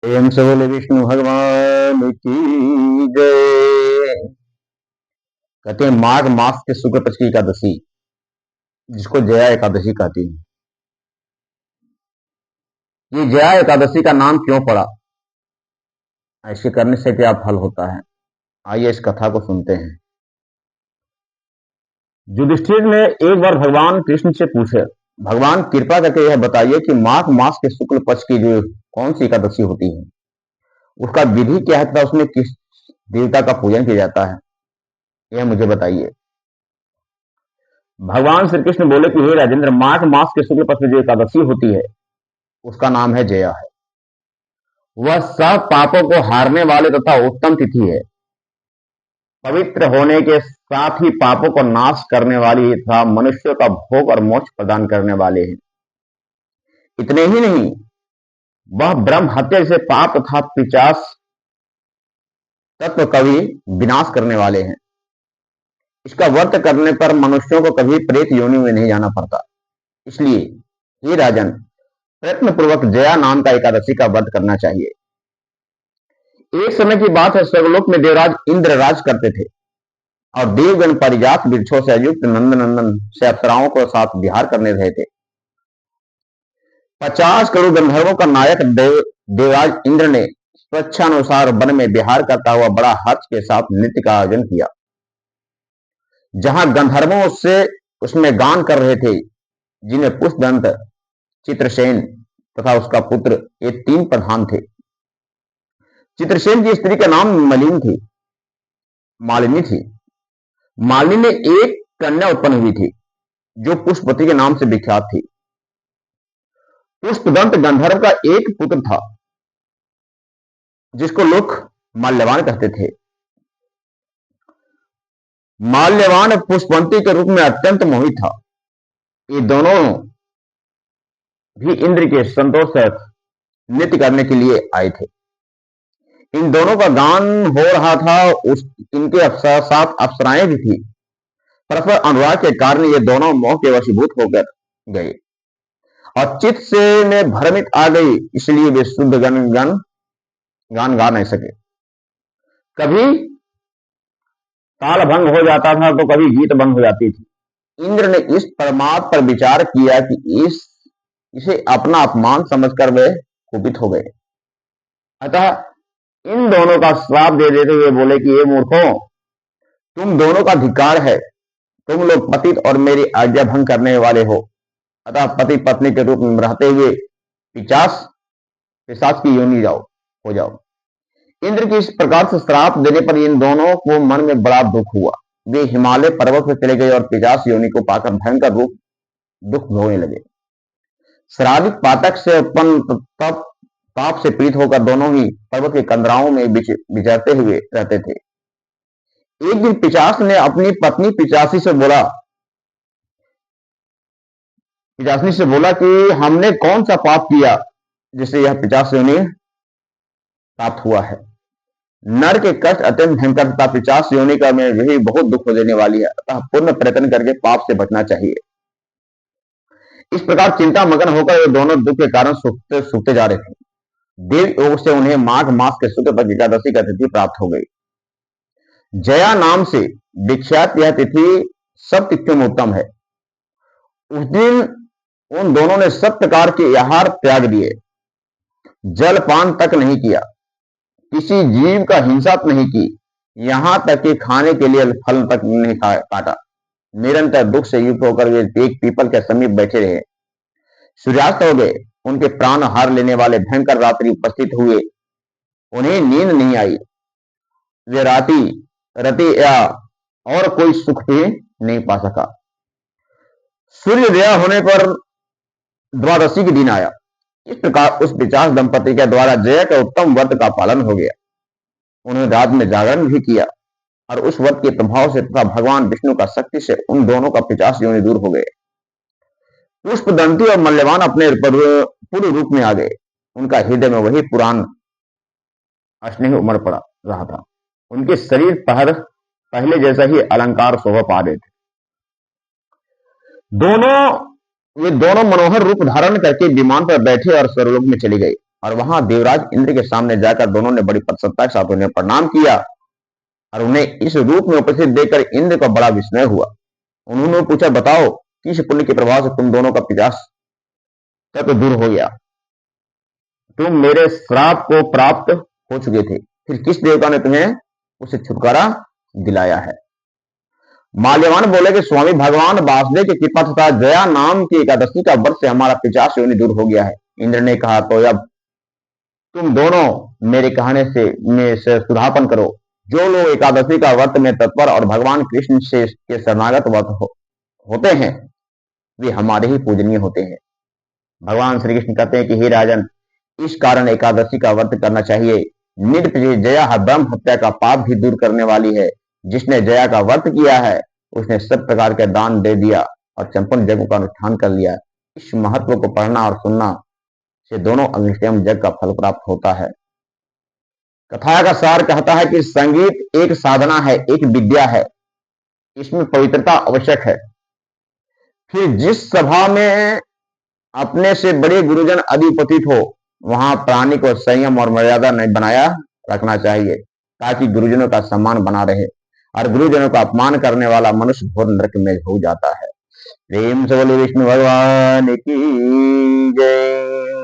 प्रेम से बोले विष्णु भगवान की जय। कहते हैं माघ मास के शुक्ल पक्ष की एकादशी, जिसको जया एकादशी कहती है। ये जया एकादशी का नाम क्यों पड़ा, ऐसे करने से क्या फल होता है, आइए इस कथा को सुनते हैं। युधिष्ठिर ने एक बार भगवान कृष्ण से पूछे, भगवान कृपा करके यह बताइए कि माघ मास के शुक्ल पक्ष की जो कौन सी एकादशी होती है, उसका विधि क्या है तथा उसमें किस देवता का पूजन किया जाता है, यह मुझे बताइए। भगवान श्री कृष्ण बोले कि हे राजेंद्र, माघ मास के शुक्ल पक्ष में जो एकादशी होती है उसका नाम है जया है। वह सब पापों को हारने वाले तथा उत्तम तिथि है। पवित्र होने के साथ ही पापों को नाश करने वाली तथा मनुष्यों का भोग और मोक्ष प्रदान करने वाले हैं। इतने ही नहीं, वह ब्रह्म हत्या से पाप तथा पिशाच तत्व कभी विनाश करने वाले हैं। इसका व्रत करने पर मनुष्यों को कभी प्रेत योनि में नहीं जाना पड़ता। इसलिए हे राजन, प्रयत्न पूर्वक जया नाम का एकादशी का व्रत करना चाहिए। एक समय की बात है, स्वर्गलोक में देवराज इंद्र राज करते थे और देवगण परिजात वृक्षों से युक्त नंदनंदन से अप्सराओं को साथ विहार करने रहे थे। 50 करोड़ गंधर्वों का नायक देवराज इंद्र ने स्वेच्छानुसार वन में विहार करता हुआ बड़ा हर्ष के साथ नृत्य का आयोजन किया। जहां गंधर्वों से उसमें गान कर रहे थे, जिन्हें पुष्पदंत, चित्रसेन तथा उसका पुत्र, ये 3 प्रधान थे। चित्रसेन की स्त्री का नाम मालिनी थी। मालिनी ने एक कन्या उत्पन्न हुई थी जो पुष्पवती के नाम से विख्यात थी। पुष्पदंत गंधर्व का एक पुत्र था जिसको लोग माल्यवान कहते थे। माल्यवान पुष्पवंती के रूप में अत्यंत मोहित था। ये दोनों भी इंद्र के संतोष से नृत्य करने के लिए आए थे। इन दोनों का गान हो रहा था। इनके साथ अप्सराएं भी थी। परस्पर अनुराग के कारण ये दोनों मोह के वशीभूत होकर गए और चित्त से में भ्रमित आ गई, इसलिए वे शुद्ध गान गा नहीं सके। कभी ताल भंग हो जाता था तो कभी गीत भंग हो जाती थी। इंद्र ने इस परमात्मा पर विचार किया कि इसे अपना अपमान समझकर वे कुपित हो गए। अतः इन दोनों का श्राप दे देते हुए बोले कि ये मूर्खों, तुम दोनों का धिक्कार है। तुम लोग पतित और मेरी आज्ञा भंग करने वाले हो। अतः पति पत्नी के रूप में रहते हुए पिशाच की योनि हो जाओ। इंद्र की इस प्रकार से श्राप देने पर इन दोनों को मन में बड़ा दुख हुआ। वे हिमालय पर्वत पर चले गए और पिशाच योनि को पाकर भयंकर रूप दुख भोगने लगे। शारीरिक पातक से उत्पन्न पाप से पीड़ित होकर दोनों ही पर्वत के कंदराओं में विचरते हुए रहते थे। एक दिन पिशाच ने अपनी पत्नी पिशाची से बोला कि हमने कौन सा पाप किया जिससे यह पिशाच योनि प्राप्त हुआ है। नर के कष्ट अत्यंत भयंकर तथा पिशाच योनि का में यही बहुत दुख हो देने वाली है। अतः पूर्ण प्रयत्न करके पाप से बचना चाहिए। इस प्रकार चिंता मगन होकर वे दोनों दुख के कारण सूखते जा रहे थे। देव योग से उन्हें माघ मास के शुक्ल पक्ष एकादशी का तिथि प्राप्त हो गई। जया नाम से विख्यात यह तिथि सब तिथियों में उत्तम है। उस दिन उन दोनों ने सब प्रकार के आहार त्याग दिए, जलपान तक नहीं किया, किसी जीव का हिंसा नहीं की, यहां तक कि खाने के लिए फल तक नहीं काटा। निरंतर दुख से युक्त होकर वे एक पीपल के समीप बैठे रहे। सूर्यास्त हो गए। उनके प्राण हार लेने वाले भयंकर रात्रि उपस्थित हुए। उन्हें नींद नहीं आई। वे रति या और कोई सुख भी नहीं पा सका। सूर्योदय होने पर द्वादशी के दिन आया। इस प्रकार उस पिशाच दंपति के द्वारा जया के उत्तम व्रत का पालन हो गया। उन्होंने रात में जागरण भी किया और उस व्रत के प्रभाव से तथा भगवान विष्णु का शक्ति से उन दोनों का पिशाच योनि दूर हो गए। पुष्पदंती और मल्यवान अपने पूर्ण रूप में आ गए। उनका हृदय में वही पुरान स्नेह उमड़ पड़ा रहा था। उनके शरीर पहले जैसा ही अलंकार शोभा पा रहे थे। ये दोनों मनोहर रूप धारण करके विमान पर बैठे और स्वर्गलोक में चले गए। और वहां देवराज इंद्र के सामने जाकर दोनों ने बड़ी प्रसन्नता के साथ उन्हें प्रणाम किया और उन्हें इस रूप में उपस्थित देखकर इंद्र को बड़ा विस्मय हुआ। उन्होंने पूछा, बताओ किस पुण्य के प्रभाव से तुम दोनों का पिशाच तक दूर हो गया? तुम मेरे श्राप को प्राप्त हो चुके थे, फिर किस देवता ने तुम्हें उससे छुटकारा दिलाया है? माल्यवान बोले कि स्वामी, भगवान वासुदेव की कृपा तथा जया नाम की एकादशी का व्रत से हमारा पिशाच योनि दूर हो गया है। इंद्र ने कहा, तो अब तुम दोनों मेरे कहने से में से सुधापन करो। जो लोग एकादशी का व्रत में तत्पर और भगवान कृष्ण से के शरणागत होते हैं वे हमारे ही पूजनीय होते हैं। भगवान श्री कृष्ण कहते हैं कि हे राजन, इस कारण एकादशी का व्रत करना चाहिए। निर्प्रिय जया ब्रह्म हत्या का पाप भी दूर करने वाली है। जिसने जया का व्रत किया है उसने सब प्रकार के दान दे दिया और संपूर्ण यज्ञों का अनुष्ठान कर लिया। इस महत्व को पढ़ना और सुनना से दोनों अग्निष्टयम यज्ञ का फल प्राप्त होता है। कथा का सार कहता है कि संगीत एक साधना है, एक विद्या है, इसमें पवित्रता आवश्यक है। फिर जिस सभा में अपने से बड़े गुरुजन आदि उपस्थित हो वहां प्राणी को संयम और मर्यादा नहीं बनाया रखना चाहिए ताकि गुरुजनों का सम्मान बना रहे, और गुरुजनों का अपमान करने वाला मनुष्य घोर नरक में हो जाता है। प्रेम से बोले विष्णु भगवान की जय।